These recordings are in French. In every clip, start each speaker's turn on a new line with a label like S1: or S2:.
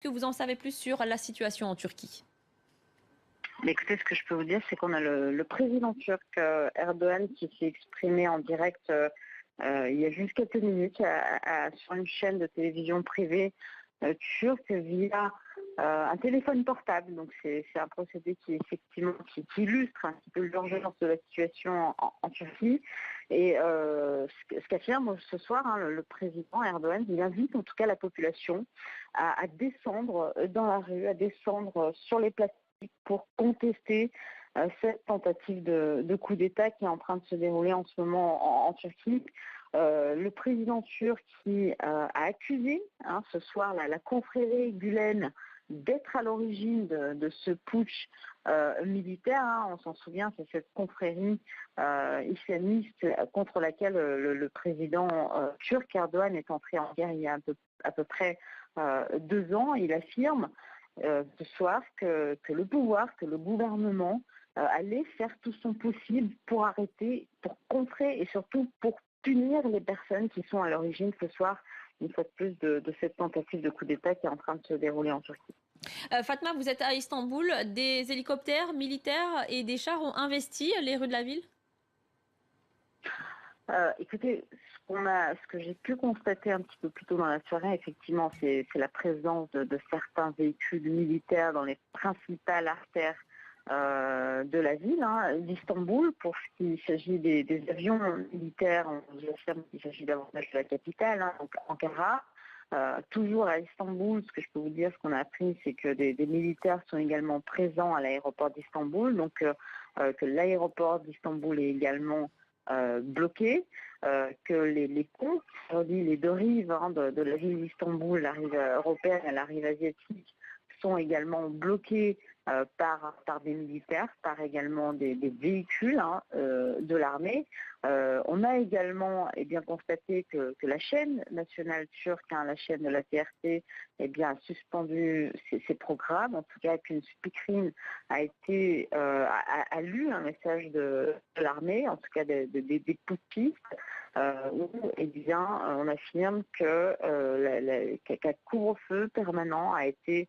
S1: que vous en savez plus sur la situation en Turquie?
S2: Mais écoutez, ce que je peux vous dire, c'est qu'on a le président turc Erdogan qui s'est exprimé en direct il y a juste quelques minutes sur une chaîne de télévision privée turque via un téléphone portable. Donc c'est un procédé qui effectivement qui illustre un petit peu l'urgence de la situation en Turquie. Et ce qu'affirme ce soir le président Erdogan, il invite en tout cas la population à descendre dans la rue, à descendre sur les places pour contester cette tentative de coup d'État qui est en train de se dérouler en ce moment en Turquie. Le président turc qui a accusé ce soir la confrérie Gülen d'être à l'origine de ce putsch militaire. On s'en souvient, c'est cette confrérie islamiste contre laquelle le président turc Erdogan est entré en guerre il y a à peu près 2 ans. Il affirme ce soir que le pouvoir, que le gouvernement allait faire tout son possible pour arrêter, pour contrer et surtout pour punir les personnes qui sont à l'origine ce soir, une fois de plus, de cette tentative de coup d'État qui est en train de se dérouler en Turquie.
S1: Fatma, vous êtes à Istanbul. Des hélicoptères militaires et des chars ont investi les rues de la ville?
S2: Écoutez, ce que j'ai pu constater un petit peu plus tôt dans la soirée, effectivement, c'est la présence de certains véhicules militaires dans les principales artères de la ville, d'Istanbul. Pour ce qui s'agit des avions militaires, on affirme qu'il s'agit davantage de la capitale, donc Ankara. Toujours à Istanbul, ce que je peux vous dire, ce qu'on a appris, c'est que des militaires sont également présents à l'aéroport d'Istanbul, donc que l'aéroport d'Istanbul est également bloqué, que les ponts sur les deux rives de la ville d'Istanbul, la rive européenne et la rive asiatique, sont également bloqués par des militaires, par également des véhicules de l'armée. On a également constaté que la chaîne nationale turque, la chaîne de la TRT, a suspendu ses programmes, en tout cas qu'une speakerine a lu un message de l'armée, en tout cas des putschistes, où on affirme qu'un couvre-feu permanent a été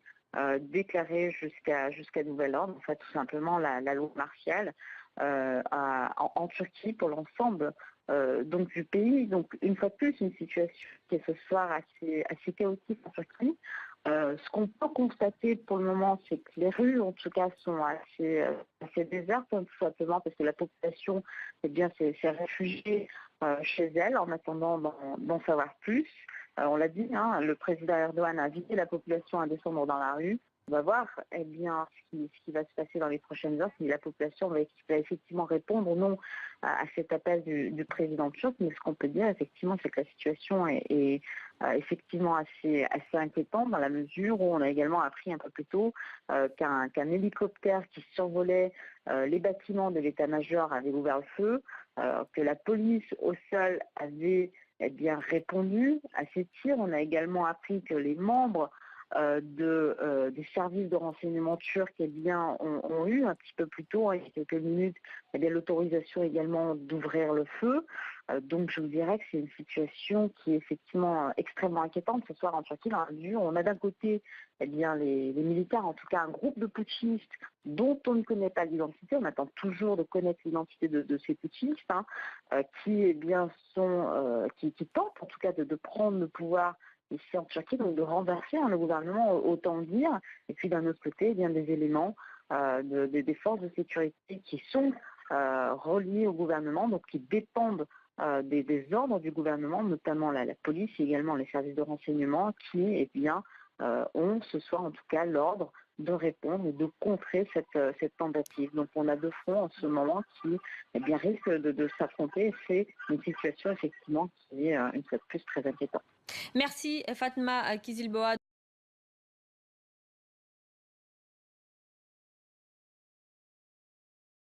S2: déclaré jusqu'à nouvel ordre, en fait tout simplement la loi martiale en Turquie pour l'ensemble donc du pays. Donc une fois de plus, une situation qui est ce soir assez chaotique en Turquie. Ce qu'on peut constater pour le moment, c'est que les rues, en tout cas, sont assez désertes, tout simplement parce que la population s'est réfugiée chez elle en attendant d'en savoir plus. On l'a dit, le président Erdogan a invité la population à descendre dans la rue. On va voir ce qui va se passer dans les prochaines heures, si la population va effectivement répondre ou non à cet appel du président turc. Mais ce qu'on peut dire, effectivement, c'est que la situation est effectivement assez inquiétante dans la mesure où on a également appris un peu plus tôt qu'un hélicoptère qui survolait les bâtiments de l'état-major avait ouvert le feu, que la police au sol avait répondu à ces tirs. On a également appris que les membres des services de renseignement turcs ont eu un petit peu plus tôt, il y a quelques minutes, l'autorisation également d'ouvrir le feu. Donc je vous dirais que c'est une situation qui est effectivement extrêmement inquiétante ce soir en Turquie, dans la mesure où on a d'un côté les militaires, en tout cas un groupe de putschistes dont on ne connaît pas l'identité, on attend toujours de connaître l'identité de ces putschistes, qui tentent en tout cas de prendre le pouvoir ici en Turquie, donc de renverser le gouvernement, autant le dire. Et puis d'un autre côté, des éléments des forces de sécurité qui sont reliés au gouvernement, donc qui dépendent des ordres du gouvernement, notamment la police et également les services de renseignement, qui ont ce soir en tout cas l'ordre de répondre et de contrer cette tentative. Donc on a deux fronts en ce moment qui risquent de s'affronter. C'est une situation effectivement qui est une fois de plus très inquiétante.
S1: Merci Fatma Kizilboa.